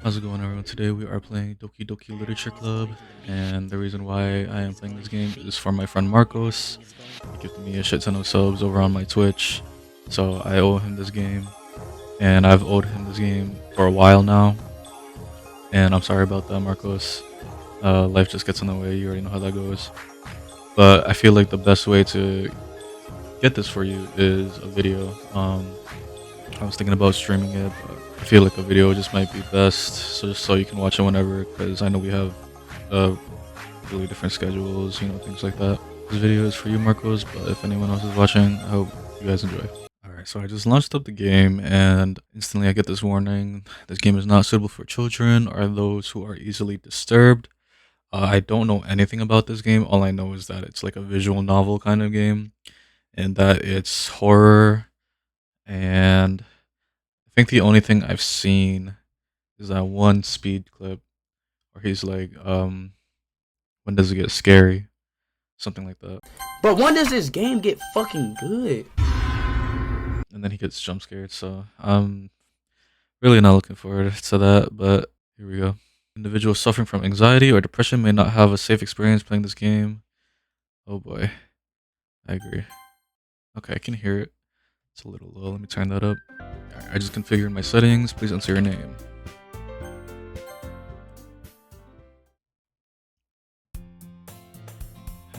How's it going, everyone? Today we are playing Doki Doki Literature Club, and the reason why I am playing this game is for my friend Marcos. He gifted me a shit ton of subs over on my Twitch, so I owe him this game, and I've owed him this game for a while now, and I'm sorry about that, Marcos. Life just gets in the way, you already know how that goes. But I feel like the best way to get this for you is a video. I was thinking about streaming it, but I feel like a video just might be best, so just so you can watch it whenever, because I know we have uh, really different schedules, things like that. This video is for you, Marcos, but if anyone else is watching, I hope you guys enjoy. Alright, so I just launched up the game, and instantly I get this warning. This game is not suitable for children or those who are easily disturbed. I don't know anything about this game. All I know is that it's like a visual novel kind of game, and that it's horror, and I think the only thing I've seen is that one speed clip where he's like, when does it get scary? Something like that. But when does this game get fucking good? And then he gets jump scared, so I'm really not looking forward to that, but here we go. Individuals suffering from anxiety or depression may not have a safe experience playing this game. Oh boy. I agree. Okay, I can hear it. It's a little low. Let me turn that up. Alright, I just configured my settings. Please enter your name.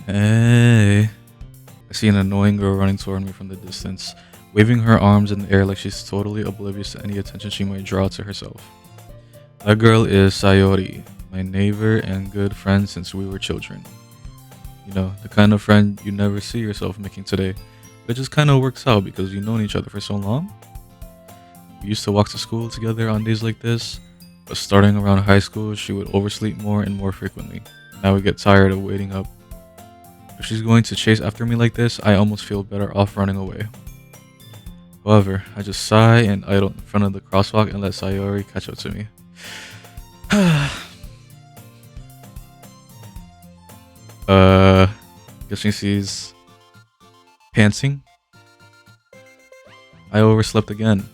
Hey. I see an annoying girl running toward me from the distance, waving her arms in the air like she's totally oblivious to any attention she might draw to herself. That girl is Sayori, my neighbor and good friend since we were children. You know, the kind of friend you never see yourself making today, but it just kind of works out because you've known each other for so long. We used to walk to school together on days like this, but starting around high school, she would oversleep more and more frequently. Now we get tired of waiting up. If she's going to chase after me like this, I almost feel better off running away. However, I just sigh and idle in front of the crosswalk and let Sayori catch up to me. Guess she sees pantsing. I overslept again,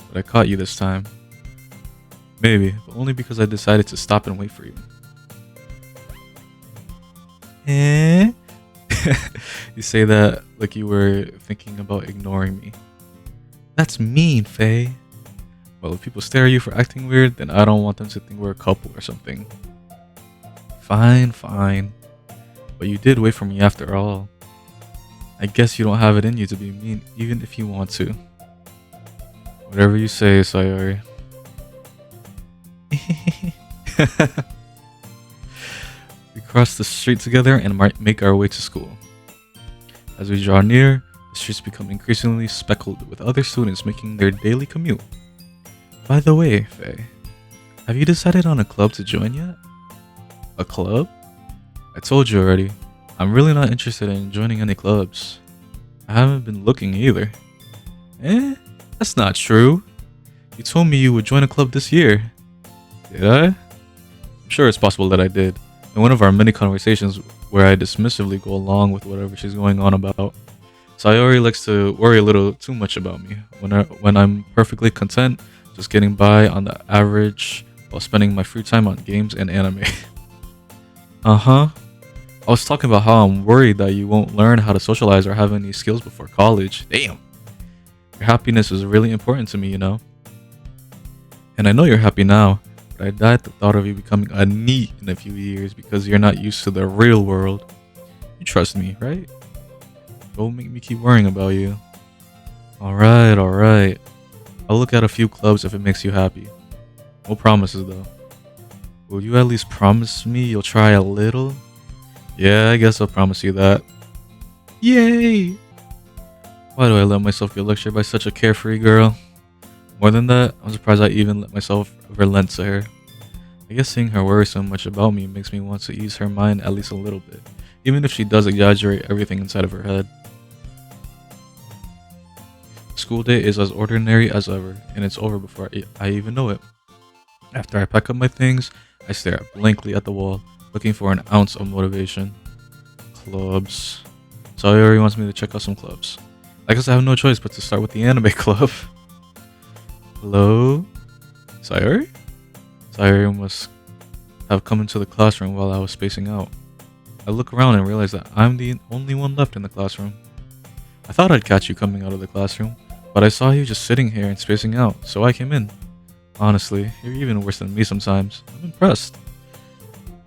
but I caught you this time. Maybe, but only because I decided to stop and wait for you. Eh? You say that like you were thinking about ignoring me. That's mean, Faye. Well, if people stare at you for acting weird, then I don't want them to think we're a couple or something. Fine, fine. But you did wait for me after all. I guess you don't have it in you to be mean even if you want to. Whatever you say, Sayori. We cross the street together and make our way to school. As we draw near, the streets become increasingly speckled with other students making their daily commute. By the way, Faye, have you decided on a club to join yet? A club? I told you already, I'm really not interested in joining any clubs. I haven't been looking either. Eh? That's not true. You told me you would join a club this year. Did I? I'm sure it's possible that I did. In one of our many conversations where I dismissively go along with whatever she's going on about, Sayori likes to worry a little too much about me when I'm perfectly content just getting by on the average while spending my free time on games and anime. Uh-huh. I was talking about how I'm worried that you won't learn how to socialize or have any skills before college. Damn. Your happiness is really important to me, you know? And I know you're happy now, but I die at the thought of you becoming a NEET in a few years because you're not used to the real world. You trust me, right? Don't make me keep worrying about you. Alright, alright. I'll look at a few clubs if it makes you happy. No promises though. Will you at least promise me you'll try a little? Yeah, I guess I'll promise you that. Yay! Why do I let myself get lectured by such a carefree girl? More than that, I'm surprised I even let myself relent to her. I guess seeing her worry so much about me makes me want to ease her mind at least a little bit, even if she does exaggerate everything inside of her head. School day is as ordinary as ever, and it's over before I even know it. After I pack up my things, I stare blankly at the wall, looking for an ounce of motivation. Clubs. Sayori wants me to check out some clubs. I guess I have no choice but to start with the anime club. Hello? Sayori? Sayori must have come into the classroom while I was spacing out. I look around and realize that I'm the only one left in the classroom. I thought I'd catch you coming out of the classroom, but I saw you just sitting here and spacing out, so I came in. Honestly, you're even worse than me sometimes. I'm impressed.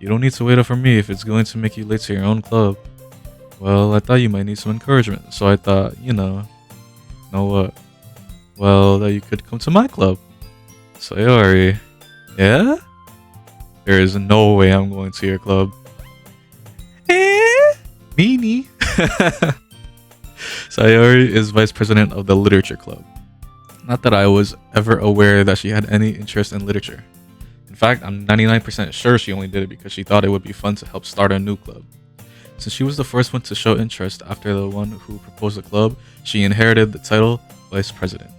You don't need to wait up for me if it's going to make you late to your own club. Well, I thought you might need some encouragement, so I thought, know what? Well, that you could come to my club. Sayori. Yeah? There is no way I'm going to your club. Meanie. Sayori is vice president of the Literature Club. Not that I was ever aware that she had any interest in literature. In fact, I'm 99% sure she only did it because she thought it would be fun to help start a new club. Since she was the first one to show interest after the one who proposed the club, she inherited the title vice president.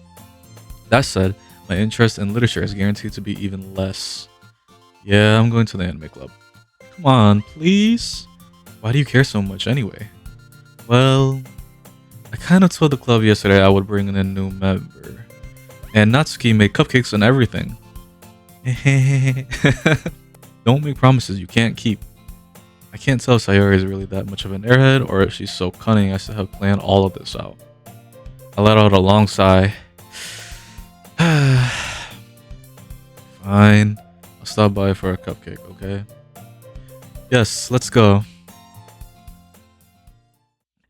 That said, my interest in literature is guaranteed to be even less. Yeah, I'm going to the anime club. Come on, please? Why do you care so much anyway? Well, I kind of told the club yesterday I would bring in a new member. And Natsuki made cupcakes and everything. Don't make promises you can't keep. I can't tell if Sayori is really that much of an airhead or if she's so cunning as to have planned all of this out. I let out a long sigh. Fine. I'll stop by for a cupcake, okay? Yes, let's go.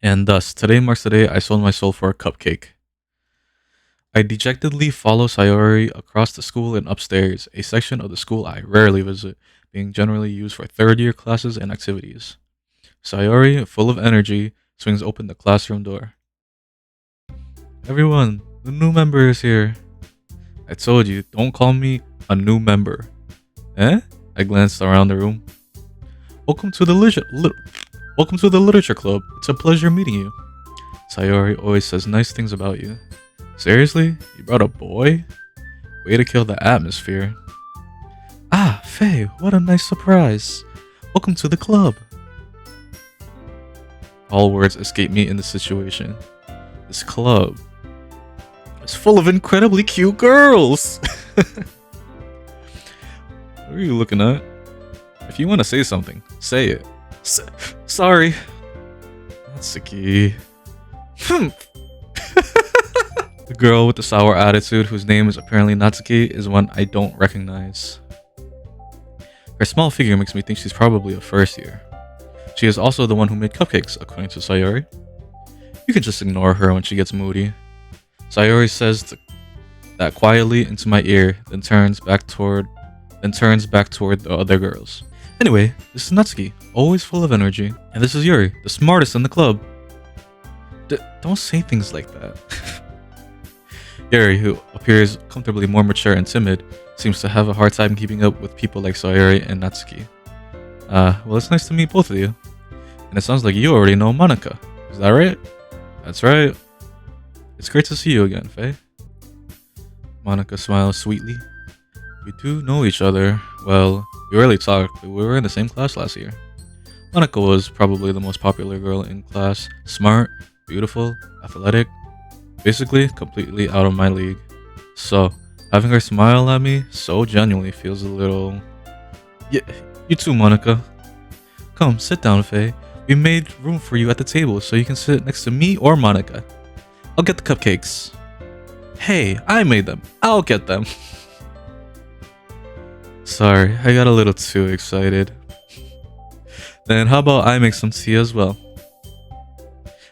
And thus, today marks the day I sold my soul for a cupcake. I dejectedly follow Sayori across the school and upstairs, a section of the school I rarely visit, being generally used for third-year classes and activities. Sayori, full of energy, swings open the classroom door. Everyone, the new member is here. I told you, don't call me a new member. Eh? I glanced around the room. Welcome to the Literature Club. It's a pleasure meeting you. Sayori always says nice things about you. Seriously? You brought a boy? Way to kill the atmosphere. Ah, Faye, what a nice surprise. Welcome to the club. All words escape me in this situation. This club is full of incredibly cute girls. What are you looking at? If you want to say something, say it. Sorry. Natsuki. The girl with the sour attitude, whose name is apparently Natsuki, is one I don't recognize. Her small figure makes me think she's probably a first year. She is also the one who made cupcakes, according to Sayori. You can just ignore her when she gets moody. Sayori says that quietly into my ear, then turns back toward the other girls. Anyway, this is Natsuki, always full of energy, and this is Yuri, the smartest in the club. Don't say things like that. Yuri, who appears comfortably more mature and timid, seems to have a hard time keeping up with people like Sayori and Natsuki. Well, it's nice to meet both of you. And it sounds like you already know Monica. Is that right? That's right. It's great to see you again, Faye. Monica smiles sweetly. We do know each other. Well, we rarely talk, but we were in the same class last year. Monica was probably the most popular girl in class. Smart, beautiful, athletic. Basically, completely out of my league. So, having her smile at me so genuinely feels a little... Yeah, you too, Monica. Come, sit down, Faye. We made room for you at the table so you can sit next to me or Monica. I'll get the cupcakes. Hey, I made them. I'll get them. Sorry, I got a little too excited. Then how about I make some tea as well?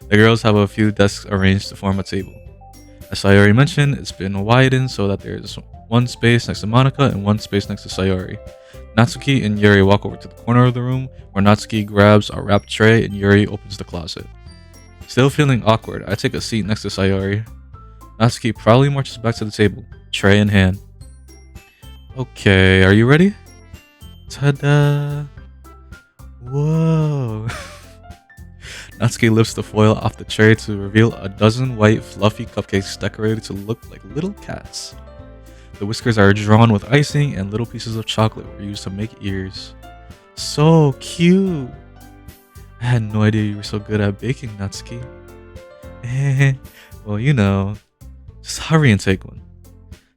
The girls have a few desks arranged to form a table. As Sayori mentioned, it's been widened so that there's one space next to Monica and one space next to Sayori. Natsuki and Yuri walk over to the corner of the room, where Natsuki grabs a wrapped tray and Yuri opens the closet. Still feeling awkward, I take a seat next to Sayori. Natsuki proudly marches back to the table, tray in hand. Okay, are you ready? Ta-da! Whoa! Natsuki lifts the foil off the tray to reveal a dozen white, fluffy cupcakes decorated to look like little cats. The whiskers are drawn with icing, and little pieces of chocolate were used to make ears. So cute! I had no idea you were so good at baking, Natsuki. Well, just hurry and take one.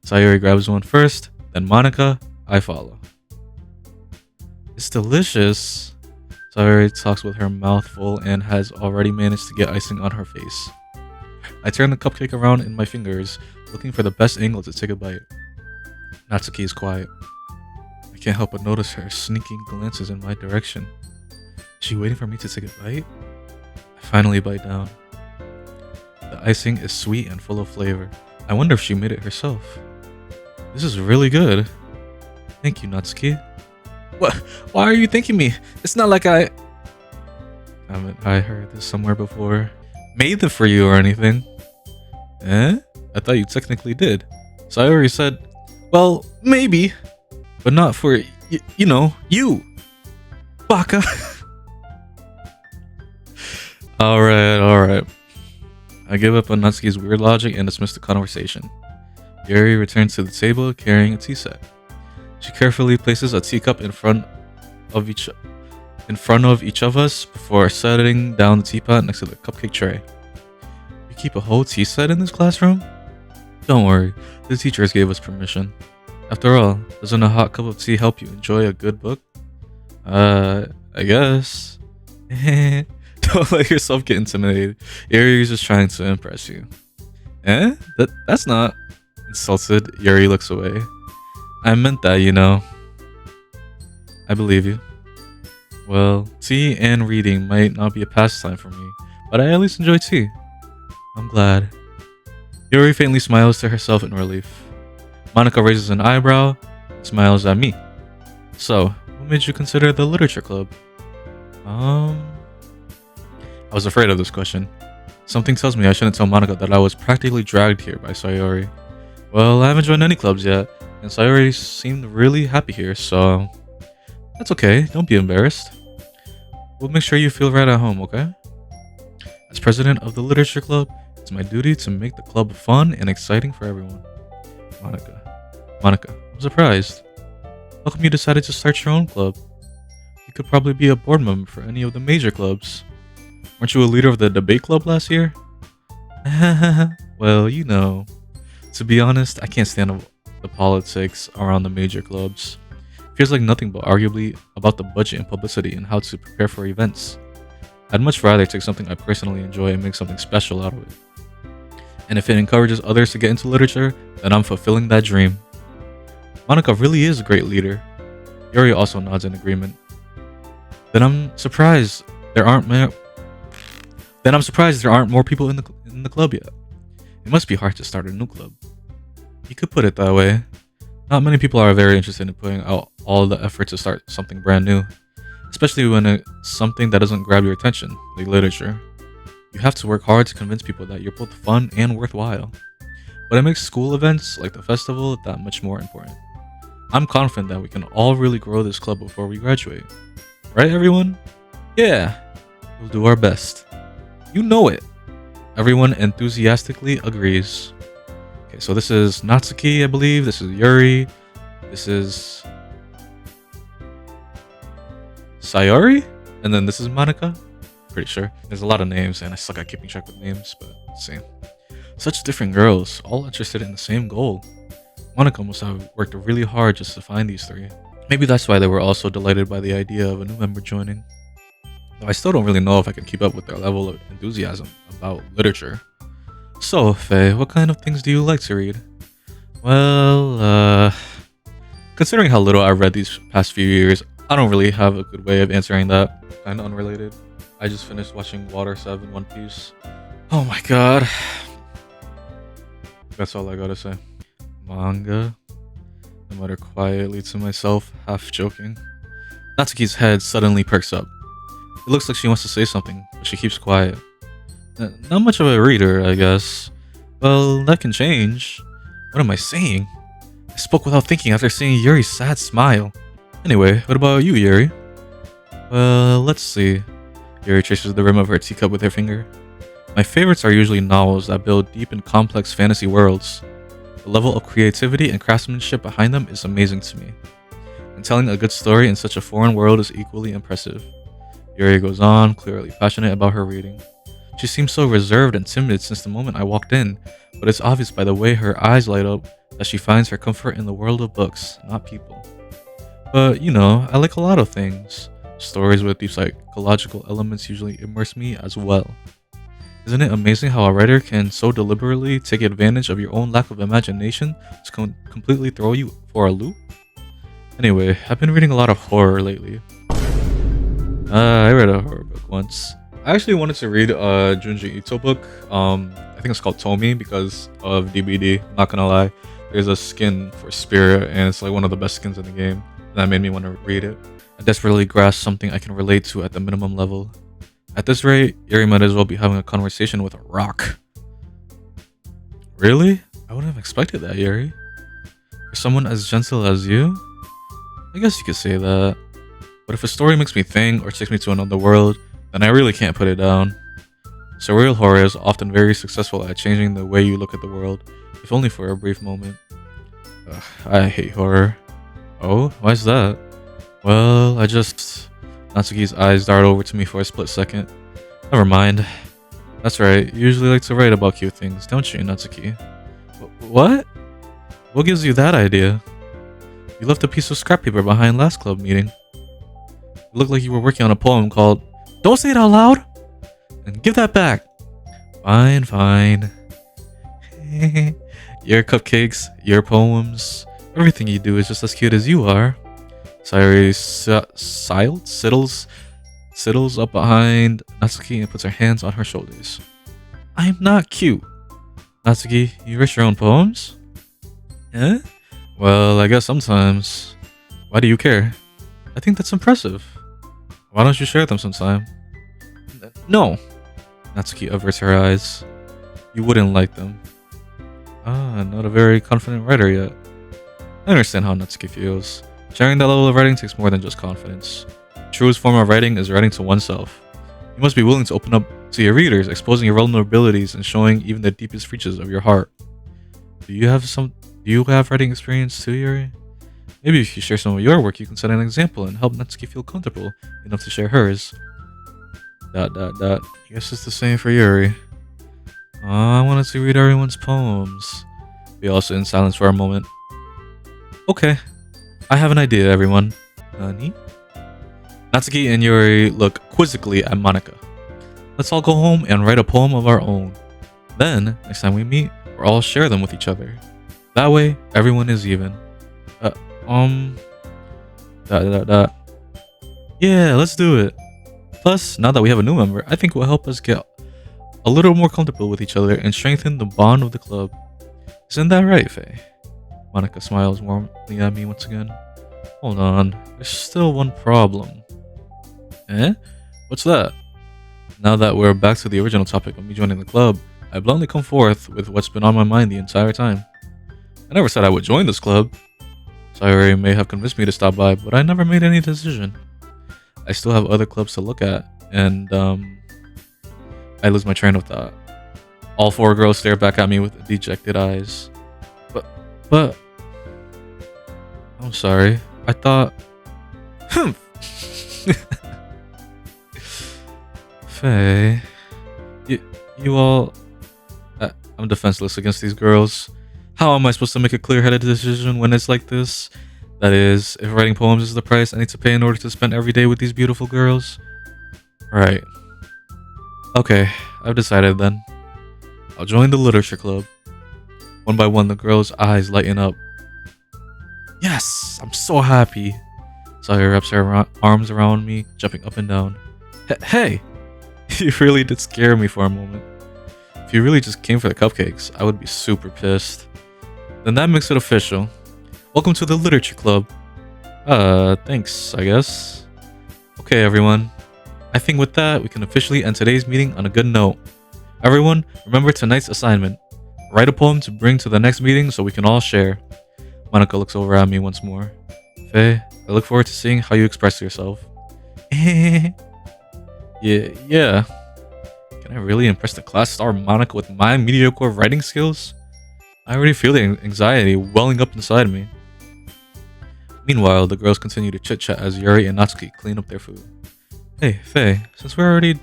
Sayori grabs one first, then Monica, I follow. It's delicious. Sayori talks with her mouth full and has already managed to get icing on her face. I turn the cupcake around in my fingers, looking for the best angle to take a bite. Natsuki is quiet. I can't help but notice her sneaking glances in my direction. Is she waiting for me to take a bite? I finally bite down. The icing is sweet and full of flavor. I wonder if she made it herself. This is really good. Thank you, Natsuki. What? Why are you thanking me? It's not like I heard this somewhere before. Made them for you or anything. Eh? I thought you technically did. Sayori said, well, maybe. But not for, you. Baka. Alright. I give up on Natsuki's weird logic and dismiss the conversation. Yuri returns to the table carrying a tea set. She carefully places a teacup in front of each of us before setting down the teapot next to the cupcake tray. You keep a whole tea set in this classroom? Don't worry, the teachers gave us permission. After all, doesn't a hot cup of tea help you enjoy a good book? I guess. Don't let yourself get intimidated. Yuri is just trying to impress you. Eh? That's not... Insulted, Yuri looks away. I meant that, I believe you. Well, tea and reading might not be a pastime for me, but I at least enjoy tea. I'm glad. Yuri faintly smiles to herself in relief. Monica raises an eyebrow and smiles at me. So, what made you consider the literature club? I was afraid of this question. Something tells me I shouldn't tell Monica that I was practically dragged here by Sayori. Well, I haven't joined any clubs yet, and Sayori seemed really happy here, so... That's okay, don't be embarrassed. We'll make sure you feel right at home, okay? As president of the literature club, it's my duty to make the club fun and exciting for everyone. Monica, I'm surprised. How come you decided to start your own club? You could probably be a board member for any of the major clubs. Weren't you a leader of the debate club last year? Well, To be honest, I can't stand the politics around the major clubs. It feels like nothing but arguably about the budget and publicity and how to prepare for events. I'd much rather take something I personally enjoy and make something special out of it. And if it encourages others to get into literature, then I'm fulfilling that dream. Monica really is a great leader. Yuri also nods in agreement. Then I'm surprised there aren't more people in the club yet. It must be hard to start a new club. You could put it that way. Not many people are very interested in putting out all the effort to start something brand new, especially when it's something that doesn't grab your attention, like literature. You have to work hard to convince people that you're both fun and worthwhile. But it makes school events like the festival that much more important. I'm confident that we can all really grow this club before we graduate. Right, everyone? Yeah, we'll do our best. You know it. Everyone enthusiastically agrees. Okay, so this is Natsuki, I believe. This is Yuri. This is Sayori? And then this is Monica. Pretty sure. There's a lot of names, and I suck at keeping track with names, but let's see. Such different girls, all interested in the same goal. Monica must have worked really hard just to find these three. Maybe that's why they were also delighted by the idea of a new member joining. Though I still don't really know if I can keep up with their level of enthusiasm about literature. So, Faye, what kind of things do you like to read? Well, considering how little I've read these past few years, I don't really have a good way of answering that. Kinda unrelated. I just finished watching Water 7 One Piece. Oh my god. That's all I gotta say. Manga? I mutter quietly to myself, half joking. Natsuki's head suddenly perks up. It looks like she wants to say something, but she keeps quiet. Not much of a reader, I guess. Well, that can change. What am I saying? I spoke without thinking after seeing Yuri's sad smile. Anyway, what about you, Yuri? Well, let's see. Yuri traces the rim of her teacup with her finger. My favorites are usually novels that build deep and complex fantasy worlds. The level of creativity and craftsmanship behind them is amazing to me. And telling a good story in such a foreign world is equally impressive. Yuri goes on, clearly passionate about her reading. She seems so reserved and timid since the moment I walked in, but it's obvious by the way her eyes light up that she finds her comfort in the world of books, not people. But, you know, I like a lot of things. Stories with deep psychological elements usually immerse me as well. Isn't it amazing how a writer can so deliberately take advantage of your own lack of imagination to completely throw you for a loop? Anyway, I've been reading a lot of horror lately. I read a horror book once. I actually wanted to read a Junji Ito book. I think it's called Tomi because of DBD. Not gonna lie, there's a skin for Spirit, and it's like one of the best skins in the game. And that made me want to read it. I desperately grasp something I can relate to at the minimum level. At this rate, Yuri might as well be having a conversation with a rock. Really? I wouldn't have expected that, Yuri. For someone as gentle as you? I guess you could say that. But if a story makes me think or takes me to another world, then I really can't put it down. Surreal horror is often very successful at changing the way you look at the world, if only for a brief moment. Ugh, I hate horror. Oh, why's that? Well, Natsuki's eyes dart over to me for a split second. Never mind. That's right, you usually like to write about cute things, don't you, Natsuki? What? What gives you that idea? You left a piece of scrap paper behind last club meeting. It looked like you were working on a poem called "Don't Say It Out Loud!" And give that back. Fine, fine. Your cupcakes, your poems, everything you do is just as cute as you are. Sayori siddles up behind Natsuki and puts her hands on her shoulders. I'm not cute. Natsuki, you write your own poems? Eh? Well, I guess sometimes. Why do you care? I think that's impressive. Why don't you share them sometime? No. Natsuki averts her eyes. You wouldn't like them. Ah, not a very confident writer yet. I understand how Natsuki feels. Sharing that level of writing takes more than just confidence. The truest form of writing is writing to oneself. You must be willing to open up to your readers, exposing your vulnerabilities and showing even the deepest reaches of your heart. Do you have writing experience too, Yuri? Maybe if you share some of your work, you can set an example and help Natsuki feel comfortable enough to share hers. I guess it's the same for Yuri. I wanted to read everyone's poems. We all sit in silence for a moment. Okay, I have an idea, everyone. Nani? Natsuki and Yuri look quizzically at Monika. Let's all go home and write a poem of our own. Then, next time we meet, we'll all share them with each other. That way, everyone is even. Yeah, let's do it. Plus, now that we have a new member, I think it will help us get a little more comfortable with each other and strengthen the bond of the club. Isn't that right, Faye? Monika smiles warmly at me once again. Hold on, there's still one problem. Eh? What's that? Now that we're back to the original topic of me joining the club, I bluntly come forth with what's been on my mind the entire time. I never said I would join this club. Sayori may have convinced me to stop by, but I never made any decision. I still have other clubs to look at, and I lose my train of thought. All four girls stare back at me with dejected eyes. But I'm sorry. I thought. Faye, you all. I'm defenseless against these girls. How am I supposed to make a clear-headed decision when it's like this? That is, if writing poems is the price I need to pay in order to spend every day with these beautiful girls. Right. Okay, I've decided then. I'll join the literature club. One by one, the girls' eyes lighten up. Yes, I'm so happy. Sayori wraps her arms around me, jumping up and down. Hey! You really did scare me for a moment. If you really just came for the cupcakes, I would be super pissed. Then that makes it official. Welcome to the literature club. Thanks, I guess. Okay, everyone. I think with that, we can officially end today's meeting on a good note. Everyone, remember tonight's assignment. Write a poem to bring to the next meeting so we can all share. Monika looks over at me once more. Faye, I look forward to seeing how you express yourself. Yeah. Can I really impress the class star Monika with my mediocre writing skills? I already feel the anxiety welling up inside me. Meanwhile, the girls continue to chit-chat as Yuri and Natsuki clean up their food. Hey, Faye, since we're already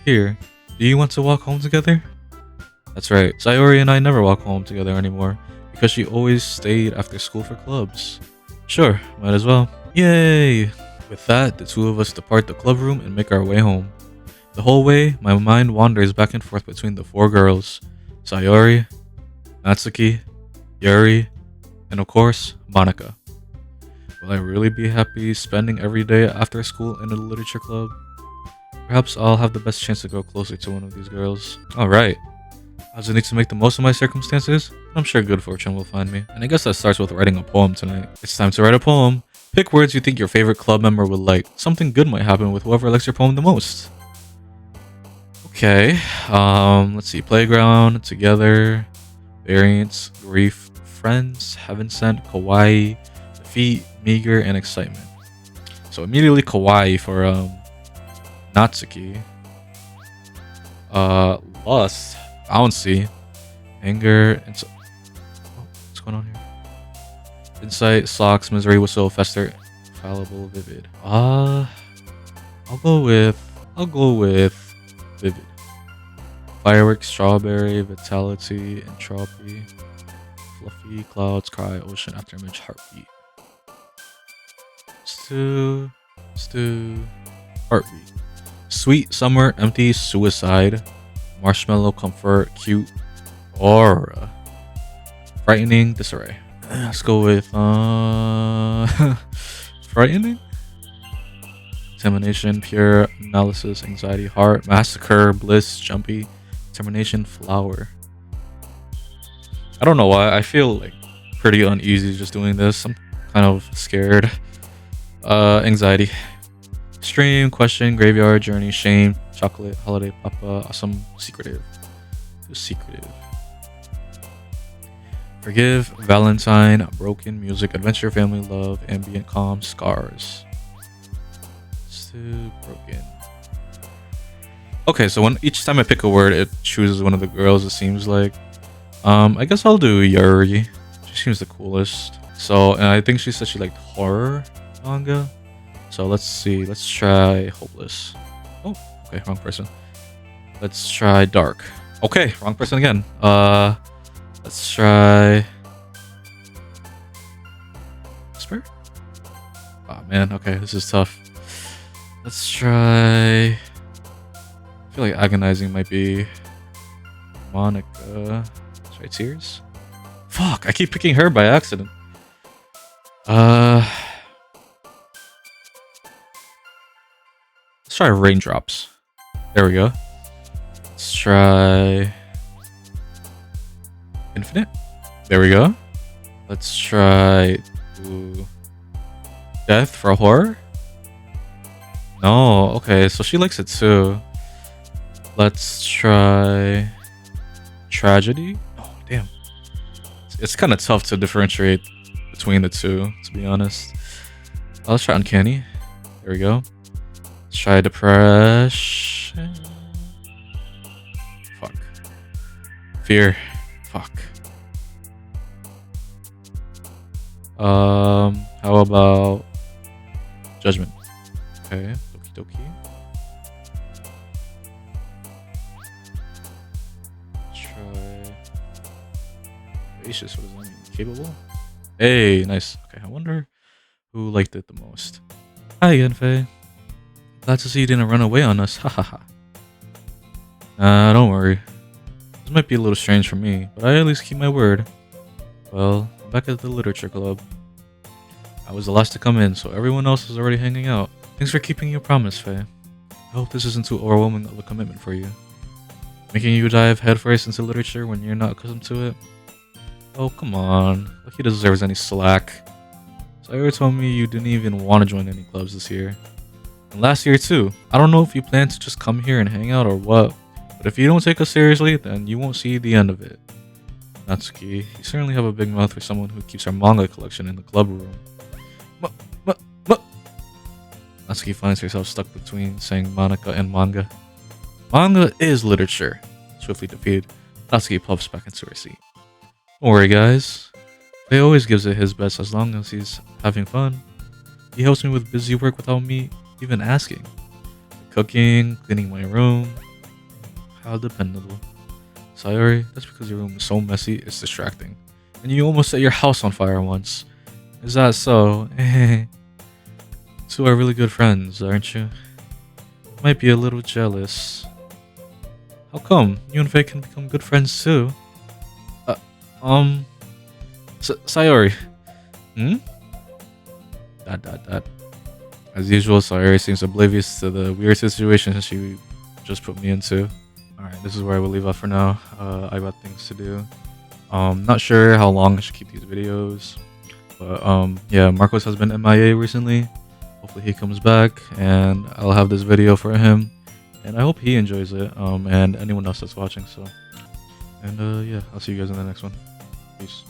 here, do you want to walk home together? That's right, Sayori and I never walk home together anymore because she always stayed after school for clubs. Sure, might as well. Yay! With that, the two of us depart the club room and make our way home. The whole way, my mind wanders back and forth between the four girls: Sayori, Natsuki, Yuri, and of course, Monica. Will I really be happy spending every day after school in a literature club? Perhaps I'll have the best chance to grow closer to one of these girls. Alright, I just need to make the most of my circumstances. I'm sure good fortune will find me. And I guess that starts with writing a poem tonight. It's time to write a poem. Pick words you think your favorite club member would like. Something good might happen with whoever likes your poem the most. Okay, let's see. Playground, together, variance, grief, friends, heaven sent, kawaii, defeat, meager, and excitement. So immediately kawaii for Natsuki. Lust, bouncy, anger, and what's going on here? Insight, socks, misery, whistle, fester, fallible, vivid. I'll go with vivid. Fireworks, strawberry, vitality, entropy, fluffy, clouds, cry, ocean, afterimage, heartbeat. Stew, heartbeat. Sweet, summer, empty, suicide, marshmallow, comfort, cute, aura. Frightening, disarray. Let's go with frightening. Examination, pure, analysis, anxiety, heart, massacre, bliss, jumpy, determination, flower. I don't know why. I feel like pretty uneasy just doing this. I'm kind of scared. Anxiety. Stream, question, graveyard, journey, shame, chocolate, holiday, papa, awesome, secretive. Too secretive. Forgive, Valentine, broken, music, adventure, family, love, ambient, calm, scars. Too broken. Okay, so when each time I pick a word, it chooses one of the girls, it seems like. I guess I'll do Yuri. She seems the coolest. So, and I think she said she liked horror manga. So let's see. Let's try Hopeless. Oh, okay, wrong person. Let's try Dark. Okay, wrong person again. Let's try Whisper. Oh man, okay, this is tough. Let's try. I feel like Agonizing might be Monica. Let's try Tears. Fuck, I keep picking her by accident. Let's try Raindrops. There we go. Let's try Infinite. There we go. Let's try Death for horror. No, okay, so she likes it too. Let's try Tragedy. Oh, damn. It's kind of tough to differentiate between the two, to be honest. Let's try Uncanny. There we go. Let's try Depression. Fuck. Fear. Fuck. How about Judgment? Okay, Doki Doki. Let's try Spacious. What does that mean? Capable? Hey, nice. Okay, I wonder who liked it the most. Hi again, Faye. Glad to see you didn't run away on us. Ha ha ha. Don't worry. This might be a little strange for me, but I at least keep my word. Well, I'm back at the literature club. I was the last to come in, so everyone else is already hanging out. Thanks for keeping your promise, Faye. I hope this isn't too overwhelming of a commitment for you. Making you dive headfirst into literature when you're not accustomed to it? Oh, come on. Like he deserves any slack. Sayori told me you didn't even want to join any clubs this year. And last year too. I don't know if you plan to just come here and hang out or what, but if you don't take us seriously, then you won't see the end of it. Natsuki, you certainly have a big mouth for someone who keeps her manga collection in the club room. Natsuki finds herself stuck between saying Monica and manga. Manga is literature. Swiftly defeated, Natsuki pops back into her seat. Don't worry, guys. He always gives it his best as long as he's having fun. He helps me with busy work without me even asking. Cooking, cleaning my room. How dependable. Sayori, that's because your room is so messy, it's distracting. And you almost set your house on fire once. Is that so? Two are really good friends, aren't you? Might be a little jealous. How come? You and Faye can become good friends too. Uh, um, Sayori. Hmm? That. As usual, Sayori seems oblivious to the weird situation she just put me into. Alright, this is where I will leave off for now. I got things to do. Not sure how long I should keep these videos. But yeah, Marcos has been MIA recently. Hopefully he comes back and I'll have this video for him. And I hope he enjoys it. And anyone else that's watching. So, and yeah, I'll see you guys in the next one. Peace.